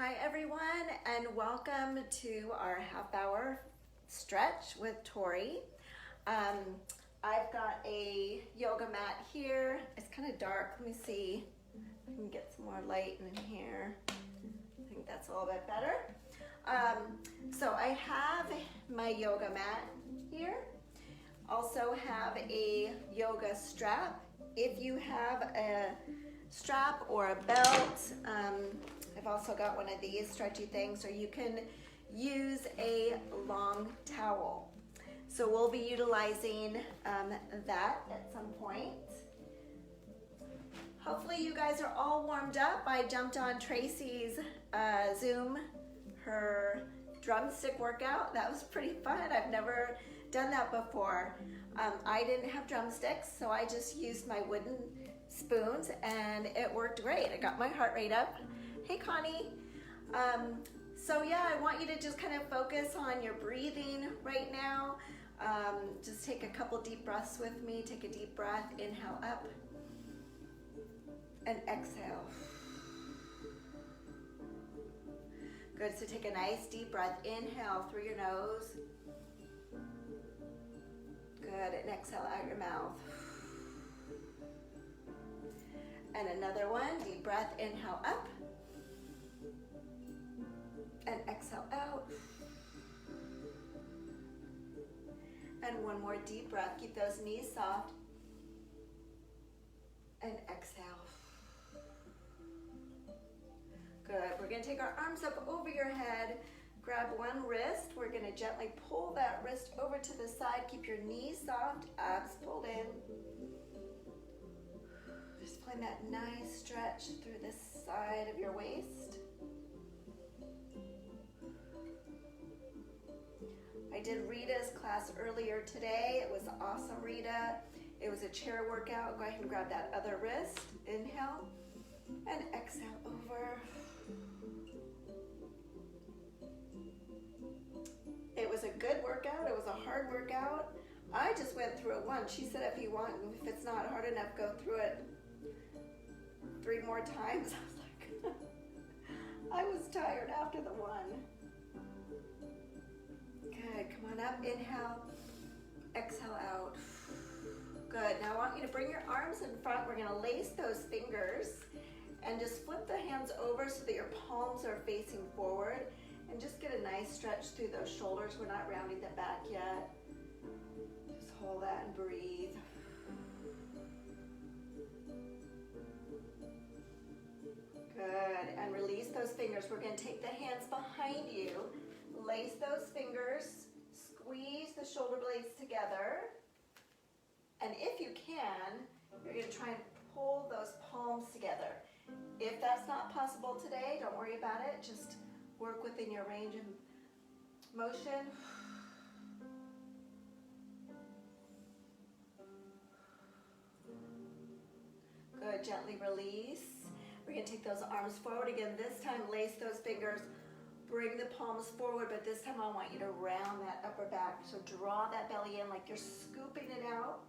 Hi everyone, and welcome to our half-hour stretch with Tori. I've got a yoga mat here. It's kind of dark. Let me see if I can get some more light in here. I think that's a little bit better. So I have my yoga mat here. Also have a yoga strap. If you have a strap or a belt, I've also got one of these stretchy things, or you can use a long towel. So we'll be utilizing that at some point. Hopefully you guys are all warmed up. I jumped on Tracy's Zoom, her drumstick workout. That was pretty fun. I've never done that before. I didn't have drumsticks, so I just used my wooden spoons and it worked great. I got my heart rate up. Hey Connie. So yeah, I want you to just kind of focus on your breathing right now. Just take a couple deep breaths with me. Take a deep breath, inhale up and exhale. Good, so take a nice deep breath. Inhale through your nose. Good, and exhale out your mouth. And another one, deep breath, inhale up. And exhale out. And one more deep breath. Keep those knees soft. And exhale. Good. We're going to take our arms up over your head. Grab one wrist. We're going to gently pull that wrist over to the side. Keep your knees soft. Abs pulled in. Just find that nice stretch through the side of your waist. I did Rita's class earlier today. It was awesome, Rita. It was a chair workout. Go ahead and grab that other wrist. Inhale and exhale over. It was a good workout. It was a hard workout. I just went through it once. She said if it's not hard enough, go through it 3 more times. I was like, I was tired after the one. Good, come on up, inhale, exhale out. Good, now I want you to bring your arms in front. We're gonna lace those fingers and just flip the hands over so that your palms are facing forward, and just get a nice stretch through those shoulders. We're not rounding the back yet. Just hold that and breathe. Good, and release those fingers. We're gonna take the hands behind you, lace those fingers, squeeze the shoulder blades together, and if you can, you're gonna try and pull those palms together. If that's not possible today, don't worry about it. Just work within your range of motion. Good, gently release. We're gonna take those arms forward again. This time, lace those fingers, bring the palms forward, but this time I want you to round that upper back. So draw that belly in like you're scooping it out.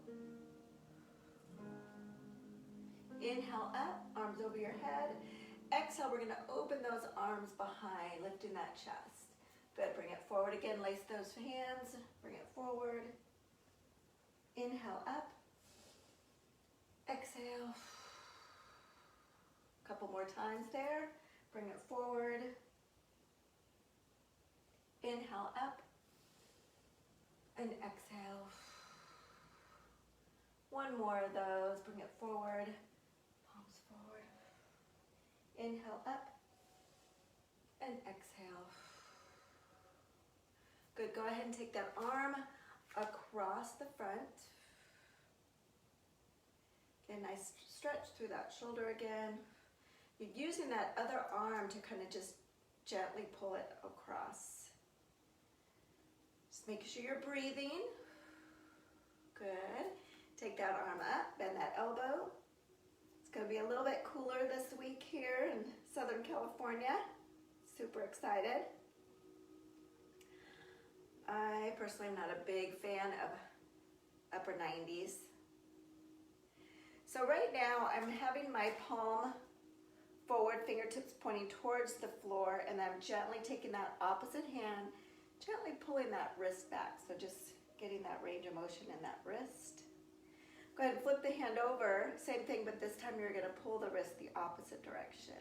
Inhale up, arms over your head. Exhale, we're gonna open those arms behind, lifting that chest. Good, bring it forward again, lace those hands, bring it forward. Inhale up, exhale. Couple more times there, bring it forward. Inhale up and exhale. One more of those, bring it forward, palms forward. Inhale up and exhale. Good, go ahead and take that arm across the front. Get a nice stretch through that shoulder again. You're using that other arm to kind of just gently pull it across. Just making sure you're breathing. Good. Take that arm up, bend that elbow. It's going to be a little bit cooler this week here in Southern California. Super excited. I personally am not a big fan of upper 90s. So right now I'm having my palm forward, fingertips pointing towards the floor, and I'm gently taking that opposite hand, gently pulling that wrist back. So just getting that range of motion in that wrist. Go ahead and flip the hand over. Same thing, but this time you're going to pull the wrist the opposite direction.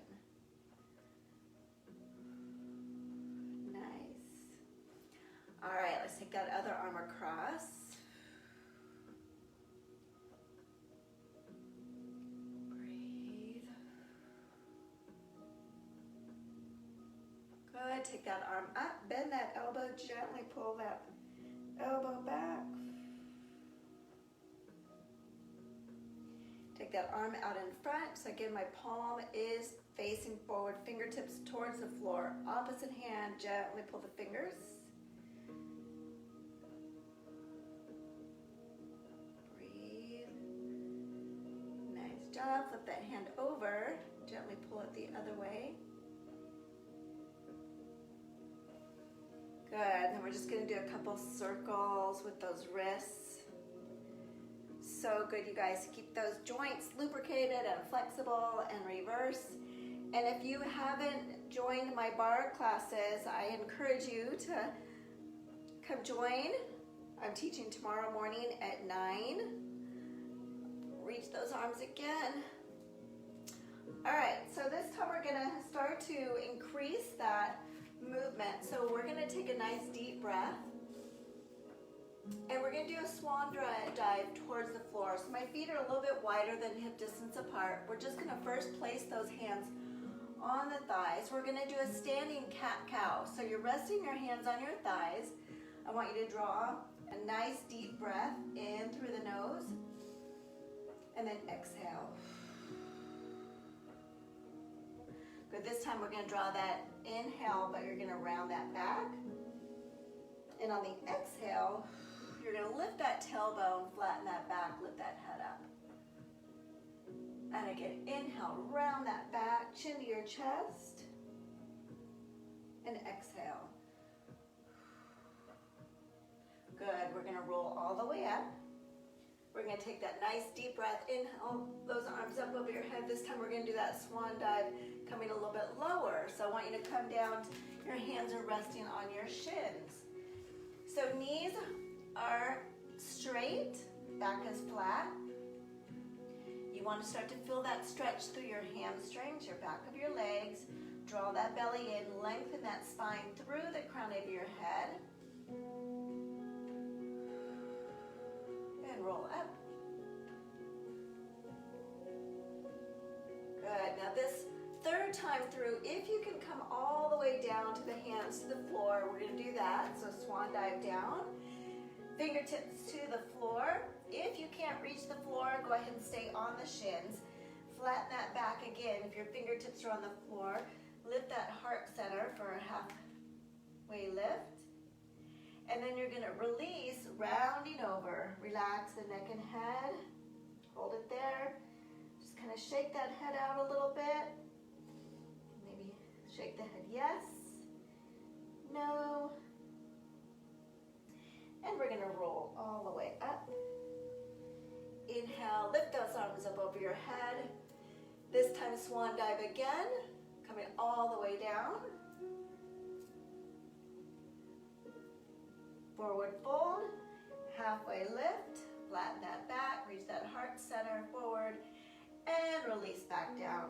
Nice. All right, let's take that other arm across. Breathe. Good. Take that arm up, bend that elbow, gently pull that elbow back. Take that arm out in front. So again, my palm is facing forward, fingertips towards the floor. Opposite hand, gently pull the fingers. Breathe. Nice job. Flip that hand over. Gently pull it the other way. Good. Then we're just going to do a couple circles with those wrists. So good, you guys, to keep those joints lubricated and flexible and reverse. And if you haven't joined my barre classes, I encourage you to come join. I'm teaching tomorrow morning at 9. Reach those arms again. All right, so this time we're gonna start to increase that movement. So we're gonna take a nice deep breath. And we're going to do a swan dive towards the floor. So my feet are a little bit wider than hip distance apart. We're just going to first place those hands on the thighs. We're going to do a standing cat-cow. So you're resting your hands on your thighs. I want you to draw a nice deep breath in through the nose. And then exhale. Good. This time we're going to draw that inhale, but you're going to round that back. And on the exhale, you're going to lift that tailbone, flatten that back, lift that head up. And again, inhale, round that back, chin to your chest. And exhale. Good. We're going to roll all the way up. We're going to take that nice deep breath. Inhale, those arms up over your head. This time we're going to do that swan dive coming a little bit lower. So I want you to come down. Your hands are resting on your shins. So knees are straight, back is flat. You want to start to feel that stretch through your hamstrings, your back of your legs. Draw that belly in, lengthen that spine through the crown of your head. And roll up. Good. Now this third time through, if you can come all the way down to the hands to the floor, we're going to do that. So swan dive down, fingertips to the floor. If you can't reach the floor, go ahead and stay on the shins. Flatten that back again. If your fingertips are on the floor, lift that heart center for a halfway lift. And then you're going to release, rounding over. Relax the neck and head. Hold it there. Just kind of shake that head out a little bit. Maybe shake the head yes, no. And we're going to roll all the way up. Inhale, lift those arms up over your head. This time swan dive again, coming all the way down. Forward fold, halfway lift, flatten that back, reach that heart center forward, and release back down.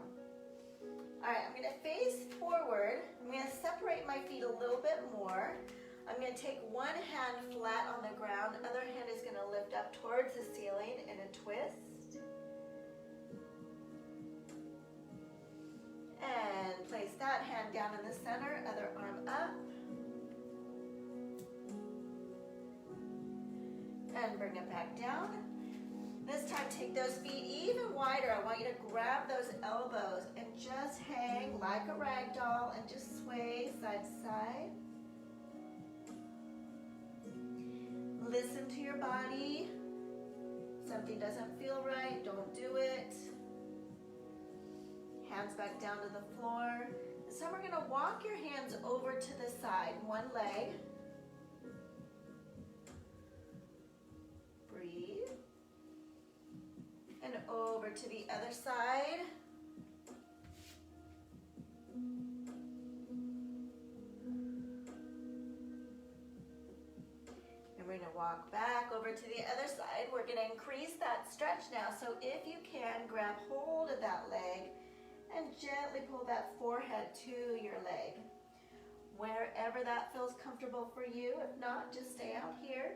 All right, I'm gonna face forward. I'm gonna separate my feet a little bit more. I'm gonna take one hand flat on the ground, other hand is gonna lift up towards the ceiling in a twist. And place that hand down in the center, other arm up. And bring it back down. This time take those feet even wider. I want you to grab those elbows and just hang like a rag doll and just sway side to side. Listen to your body. Something doesn't feel right, don't do it. Hands back down to the floor. This time we're gonna walk your hands over to the side, one leg. Breathe. And over to the other side. walk back over to the other side. We're gonna increase that stretch now. So if you can, grab hold of that leg and gently pull that forehead to your leg. Wherever that feels comfortable for you. If not, just stay out here.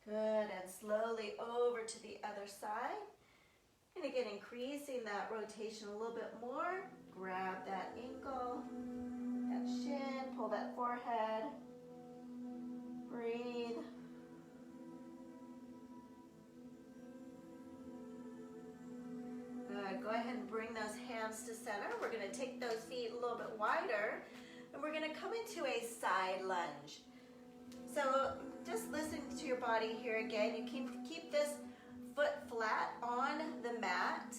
Good, and slowly over to the other side. And again, increasing that rotation a little bit more. Grab that ankle, that shin, pull that forehead. Breathe. Good, go ahead and bring those hands to center. We're gonna take those feet a little bit wider, and we're gonna come into a side lunge. So just listen to your body here again. You keep this foot flat on the mat.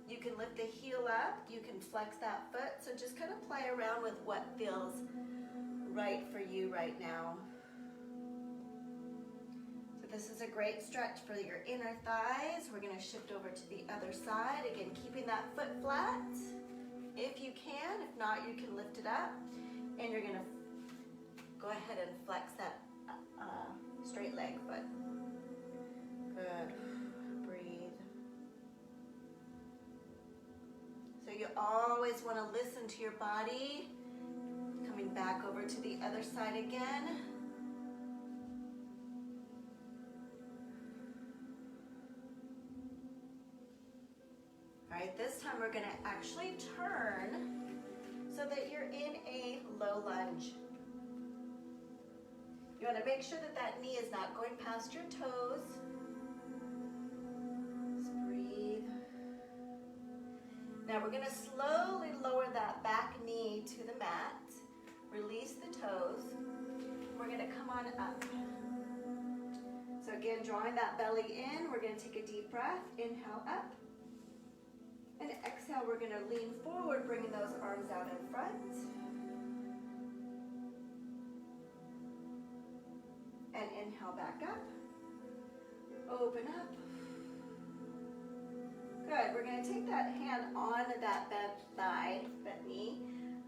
You can lift the heel up. You can flex that foot. So just kind of play around with what feels right for you right now. So this is a great stretch for your inner thighs. We're going to shift over to the other side. Again, keeping that foot flat if you can. If not, you can lift it up. And you're going to go ahead and flex that straight leg foot. Good. Breathe. So you always want to listen to your body. Coming back over to the other side again. All right, this time we're going to actually turn so that you're in a low lunge. You want to make sure that that knee is not going past your toes. Just breathe. Now we're going to slowly lower that back knee to the mat. Release the toes. We're going to come on up. So again, drawing that belly in, we're going to take a deep breath. Inhale up. And exhale, we're going to lean forward, bringing those arms out in front. And inhale back up. Open up. Good. We're going to take that hand on that bent thigh, bent knee.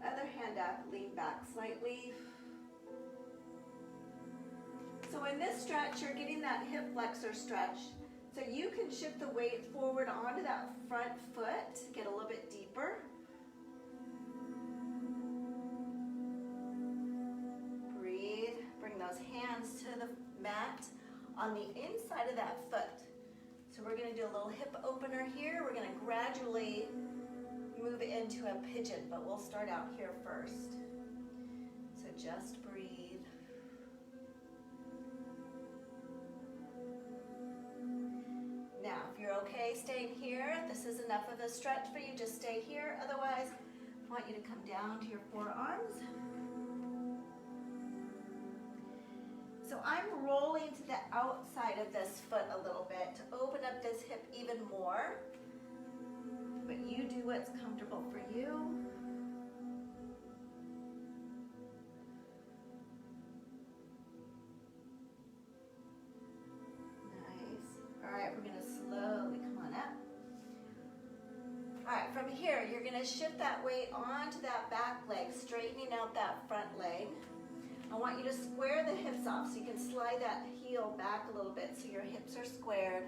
Other hand up, lean back slightly. So in this stretch, you're getting that hip flexor stretch. So you can shift the weight forward onto that front foot, get a little bit deeper. Breathe. Bring those hands to the mat on the inside of that foot. So we're going to do a little hip opener here. We're going to gradually move into a pigeon, but we'll start out here first. So just breathe. Now, if you're okay staying here, this is enough of a stretch for you, just stay here. Otherwise, I want you to come down to your forearms. So I'm rolling to the outside of this foot a little bit to open up this hip even more. But you do what's comfortable for you. Nice. All right, we're going to slowly come on up. All right, from here, you're going to shift that weight onto that back leg, straightening out that front leg. I want you to square the hips off so you can slide that heel back a little bit so your hips are squared.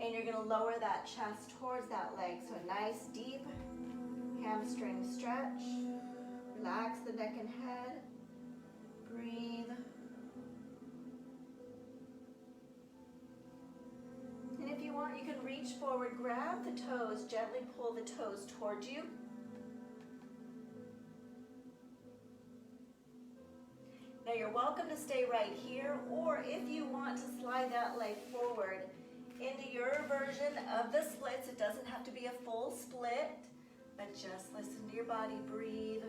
And you're going to lower that chest towards that leg. So a nice deep hamstring stretch. Relax the neck and head. Breathe. And if you want, you can reach forward, grab the toes, gently pull the toes towards you. Now you're welcome to stay right here, or if you want to slide that leg forward into your version of the splits, it doesn't have to be a full split, but just listen to your body, breathe.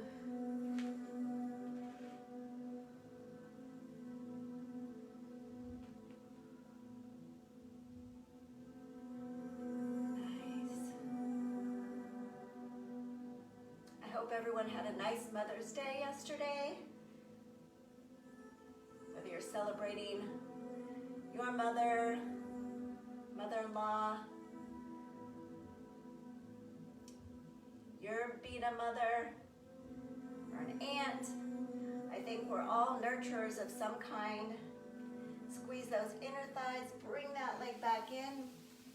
Nice. I hope everyone had a nice Mother's Day yesterday. Whether you're celebrating your mother, mother-in-law, you're being a mother or an aunt, I think we're all nurturers of some kind. Squeeze those inner thighs, bring that leg back in,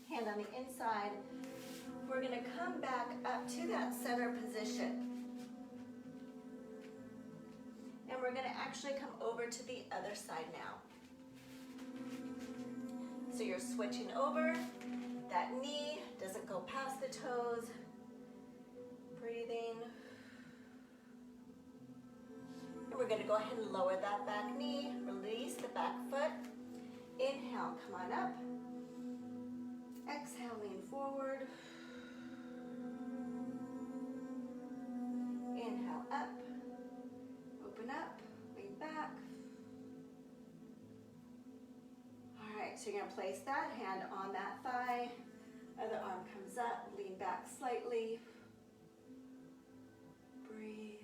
hand on the inside. We're going to come back up to that center position. And we're going to actually come over to the other side now. So you're switching over. That knee doesn't go past the toes. Breathing. And we're going to go ahead and lower that back knee. Release the back foot. Inhale, come on up. Exhale, lean forward. Inhale, up. Open up, lean back. All right, so you're going to place that hand on that thigh. Other arm comes up, lean back slightly. Breathe.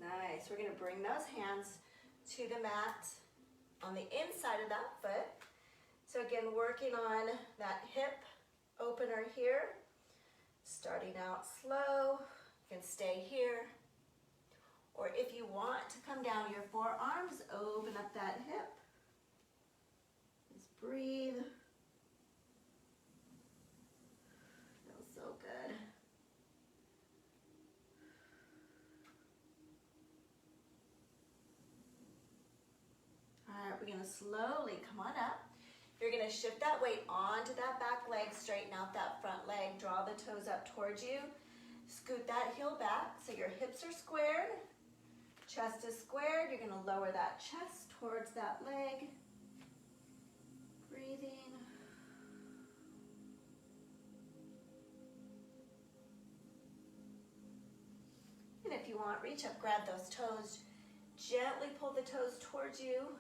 Nice. We're going to bring those hands to the mat on the inside of that foot. So again, working on that hip opener here. Starting out slow. You can stay here. Or if you want to come down your forearms, open up that hip. Just breathe. Feels so good. All right, we're going to slowly come on up. You're going to shift that weight onto that back leg, straighten out that front leg, draw the toes up towards you. Scoot that heel back so your hips are squared, chest is squared. You're going to lower that chest towards that leg. Breathing. And if you want, reach up, grab those toes, gently pull the toes towards you.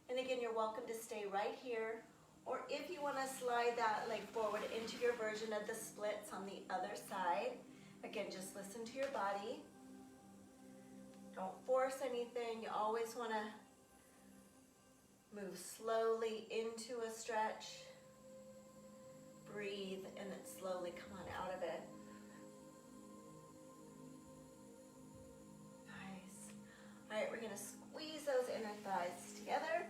And again, you're welcome to stay right here. Or if you want to slide that leg forward into your version of the splits on the other side, again, just listen to your body. Don't force anything. You always want to move slowly into a stretch. Breathe, and then slowly come on out of it. Nice. All right, we're going to squeeze those inner thighs together.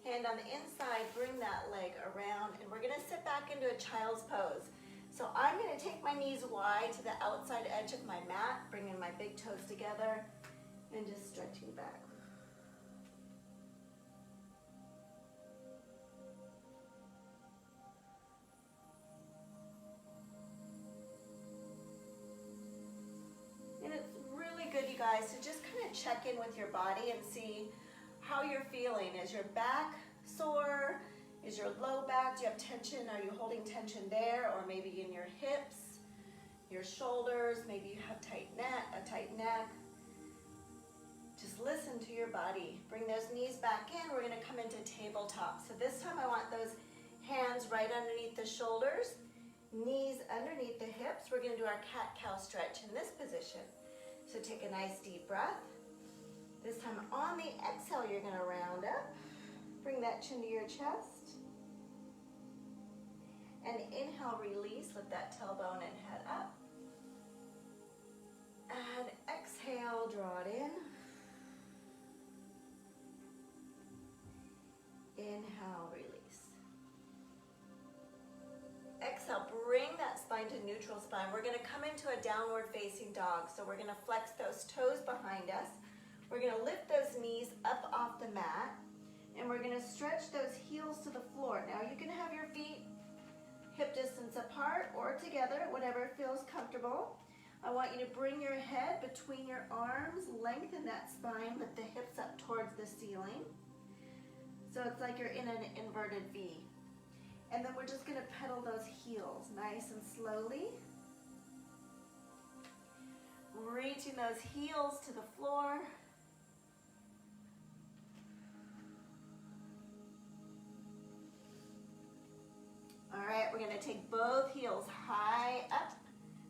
Hand on the inside, bring that leg around, and we're going to sit back into a child's pose. So I'm going to take my knees wide to the outside edge of my mat, bringing my big toes together, and just stretching back. And it's really good, you guys, to just kind of check in with your body and see how you're feeling. Is your back sore? Is your low back? Do you have tension? Are you holding tension there? Or maybe in your hips, your shoulders? Maybe you have a tight neck. Just listen to your body. Bring those knees back in. We're going to come into tabletop. So this time I want those hands right underneath the shoulders, knees underneath the hips. We're going to do our cat-cow stretch in this position. So take a nice deep breath. This time on the exhale, you're going to round up. Bring that chin to your chest. And inhale, release, lift that tailbone and head up. And exhale, draw it in. Inhale, release. Exhale, bring that spine to neutral spine. We're going to come into a downward facing dog. So we're going to flex those toes behind us. We're going to lift those knees up off the mat, and we're going to stretch those heels to the floor. Now you can have your feet hip distance apart or together, whatever feels comfortable. I want you to bring your head between your arms, lengthen that spine, lift the hips up towards the ceiling. So it's like you're in an inverted V. And then we're just going to pedal those heels nice and slowly. Reaching those heels to the floor. All right, we're going to take both heels high up.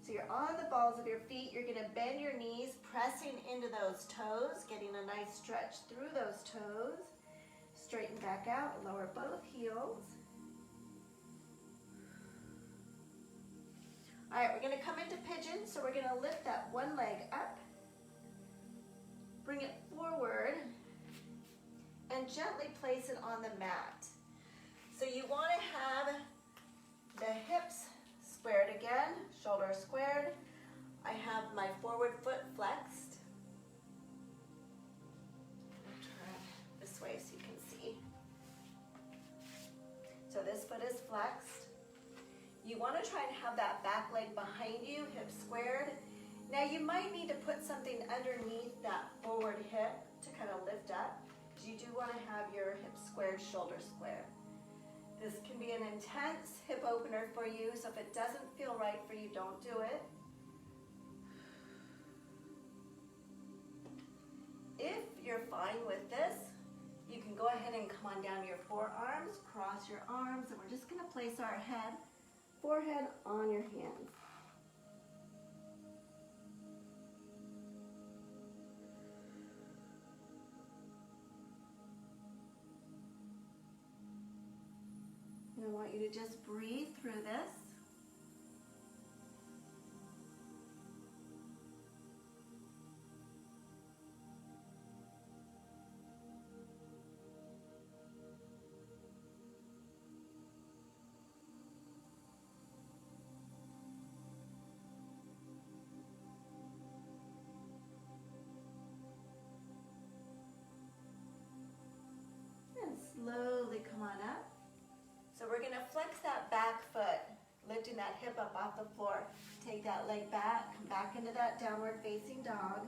So you're on the balls of your feet. You're going to bend your knees, pressing into those toes, getting a nice stretch through those toes. Straighten back out, lower both heels. All right, we're gonna come into pigeon, so we're gonna lift that one leg up, bring it forward, and gently place it on the mat. So you wanna have the hips squared again, shoulders squared. I have my forward foot flexed. I'll turn this way so you can see. So this foot is flexed. You want to try and have that back leg behind you, hips squared. Now you might need to put something underneath that forward hip to kind of lift up, because you do want to have your hips squared, shoulders squared. This can be an intense hip opener for you, so if it doesn't feel right for you, don't do it. If you're fine with this, you can go ahead and come on down to your forearms, cross your arms, and we're just going to place our forehead on your hands. And I want you to just breathe through this. And slowly come on up. So we're gonna flex that back foot, lifting that hip up off the floor. Take that leg back, come back into that downward facing dog.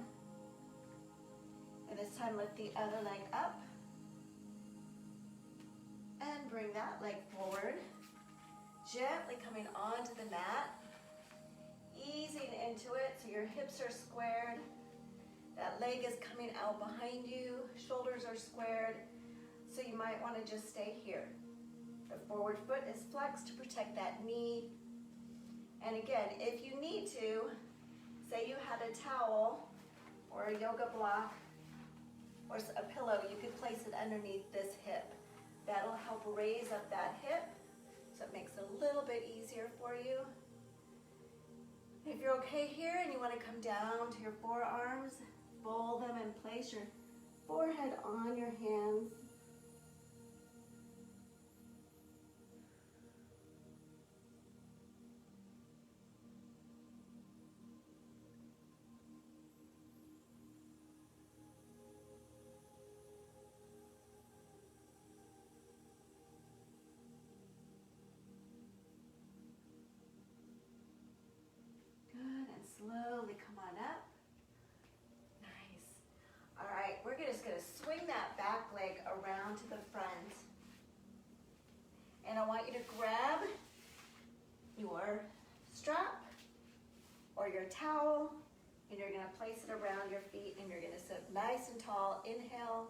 And this time lift the other leg up. And bring that leg forward. Gently coming onto the mat. Easing into it so your hips are squared. That leg is coming out behind you. Shoulders are squared. So you might want to just stay here. The forward foot is flexed to protect that knee. And again, if you need to, say you had a towel or a yoga block or a pillow, you could place it underneath this hip. That'll help raise up that hip so it makes it a little bit easier for you. If you're okay here and you want to come down to your forearms, fold them and place your forehead on your hands. Slowly come on up. Nice. All right, we're just gonna swing that back leg around to the front. And I want you to grab your strap or your towel, and you're gonna place it around your feet, and you're gonna sit nice and tall. Inhale.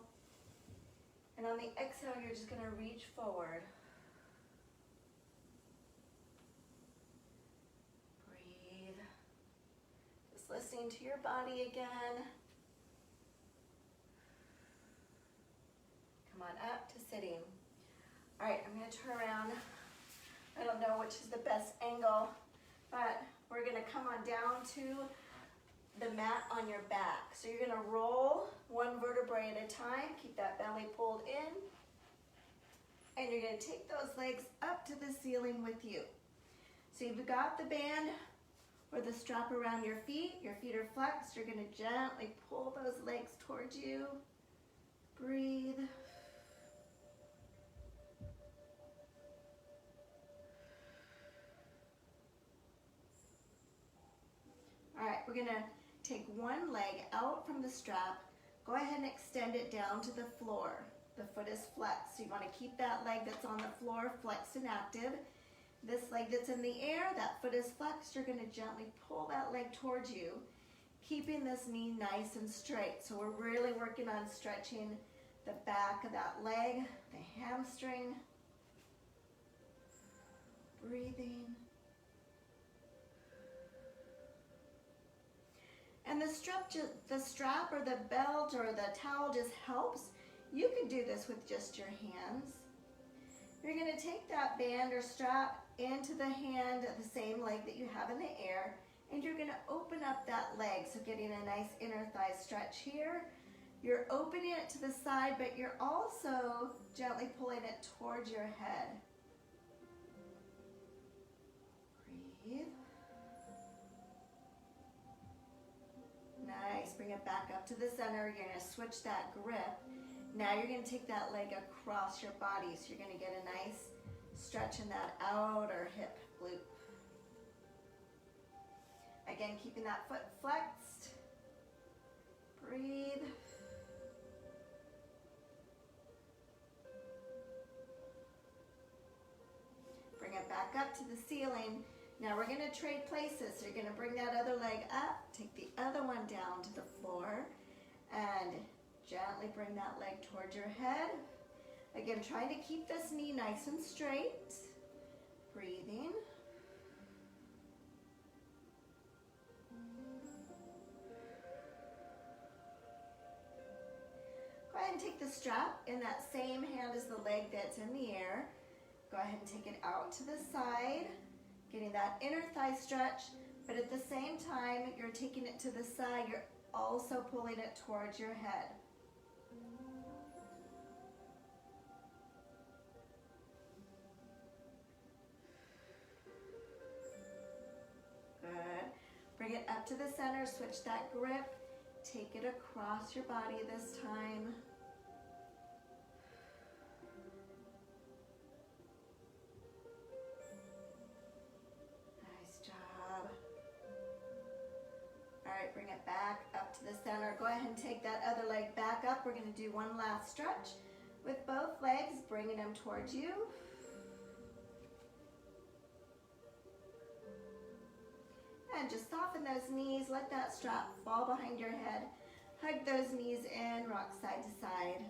And on the exhale, you're just gonna reach forward. Listening to your body again. Come on up to sitting. All right, I'm gonna turn around. I don't know which is the best angle, but we're gonna come on down to the mat on your back. So you're gonna roll one vertebrae at a time, keep that belly pulled in, and you're gonna take those legs up to the ceiling with you. So you've got the band or the strap around your feet are flexed. You're gonna gently pull those legs towards you. Breathe. All right, we're gonna take one leg out from the strap. Go ahead and extend it down to the floor. The foot is flexed, so you wanna keep that leg that's on the floor flexed and active. This leg that's in the air, that foot is flexed. You're gonna gently pull that leg towards you, keeping this knee nice and straight. So we're really working on stretching the back of that leg, the hamstring. Breathing. And the strap or the belt or the towel just helps. You can do this with just your hands. You're going to take that band or strap into the hand, the same leg that you have in the air, and you're going to open up that leg, so getting a nice inner thigh stretch here. You're opening it to the side, but you're also gently pulling it towards your head. Breathe. Nice. Bring it back up to the center. You're going to switch that grip. Now you're going to take that leg across your body, so you're going to get a nice stretch in that outer hip glute. Again, keeping that foot flexed. Breathe. Bring it back up to the ceiling. Now we're going to trade places. So you're going to bring that other leg up, take the other one down to the floor, and gently bring that leg towards your head. Again, trying to keep this knee nice and straight. Breathing. Go ahead and take the strap in that same hand as the leg that's in the air. Go ahead and take it out to the side, getting that inner thigh stretch, but at the same time, you're taking it to the side, you're also pulling it towards your head. Good. Bring it up to the center, switch that grip, take it across your body this time. Bring it back up to the center. Go ahead and take that other leg back up. We're going to do one last stretch with both legs, bringing them towards you. And just soften those knees. Let that strap fall behind your head. Hug those knees in, rock side to side.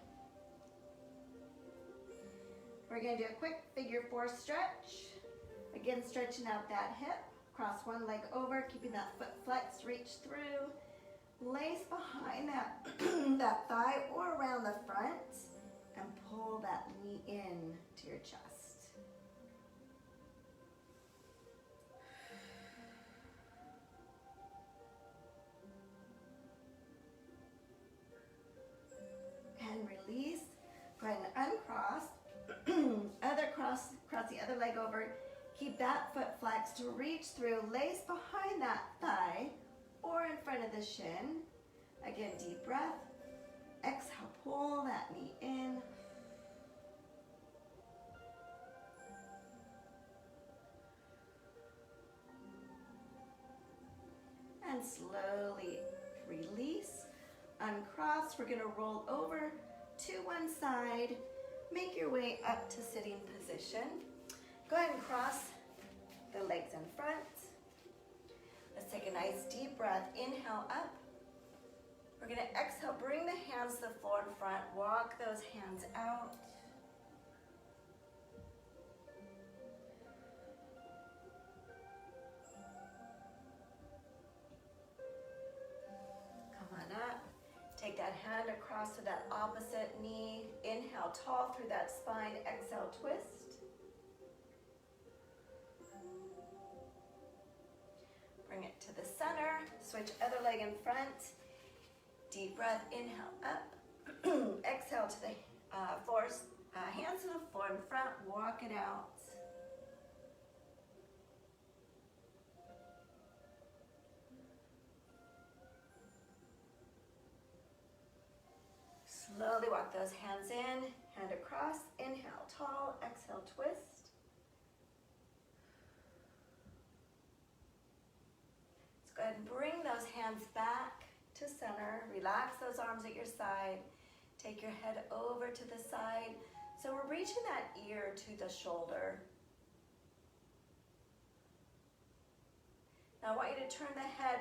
We're going to do a quick figure 4 stretch. Again, stretching out that hip. Cross one leg over, keeping that foot flexed, reach through. Lace behind that, that thigh or around the front, and pull that knee in to your chest. And release. Go ahead and uncross. Cross the other leg over. Keep that foot flexed to reach through, lace behind that thigh or in front of the shin. Again, deep breath. Exhale, pull that knee in. And slowly release, uncross. We're going to roll over to one side. Make your way up to sitting position. Go ahead and cross the legs in front. Let's take a nice deep breath. Inhale up. We're going to exhale, bring the hands to the floor in front. Walk those hands out. Come on up. Take that hand across to that opposite knee. Inhale, tall through that spine. Exhale, twist. Bring it to the center, switch other leg in front. Deep breath, inhale up. Exhale to the floor, hands to the floor in front, walk it out. Slowly walk those hands in, hand across, inhale tall, exhale twist. Go ahead and bring those hands back to center. Relax those arms at your side. Take your head over to the side. So we're reaching that ear to the shoulder. Now I want you to turn the head,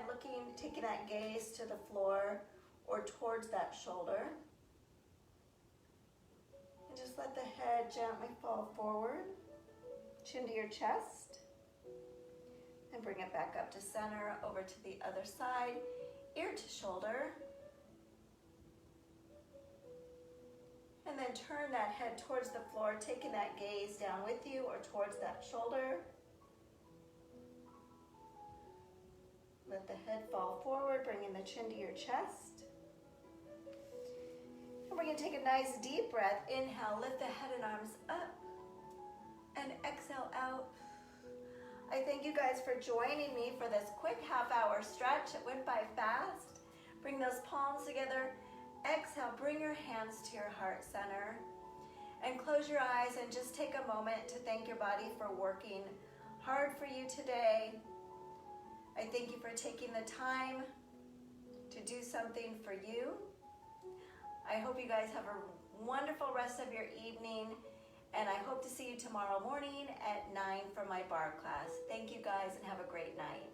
taking that gaze to the floor or towards that shoulder. And just let the head gently fall forward, chin to your chest. And bring it back up to center, over to the other side, ear to shoulder. And then turn that head towards the floor, taking that gaze down with you or towards that shoulder. Let the head fall forward, bringing the chin to your chest. And we're going to take a nice deep breath. Inhale, lift the head and arms up. And exhale out. I thank you guys for joining me for this quick half-hour stretch. It went by fast. Bring those palms together. Exhale, bring your hands to your heart center. And close your eyes and just take a moment to thank your body for working hard for you today. I thank you for taking the time to do something for you. I hope you guys have a wonderful rest of your evening, and I hope to see you tomorrow morning at 9 for my barre class. Thank you guys and have a great night.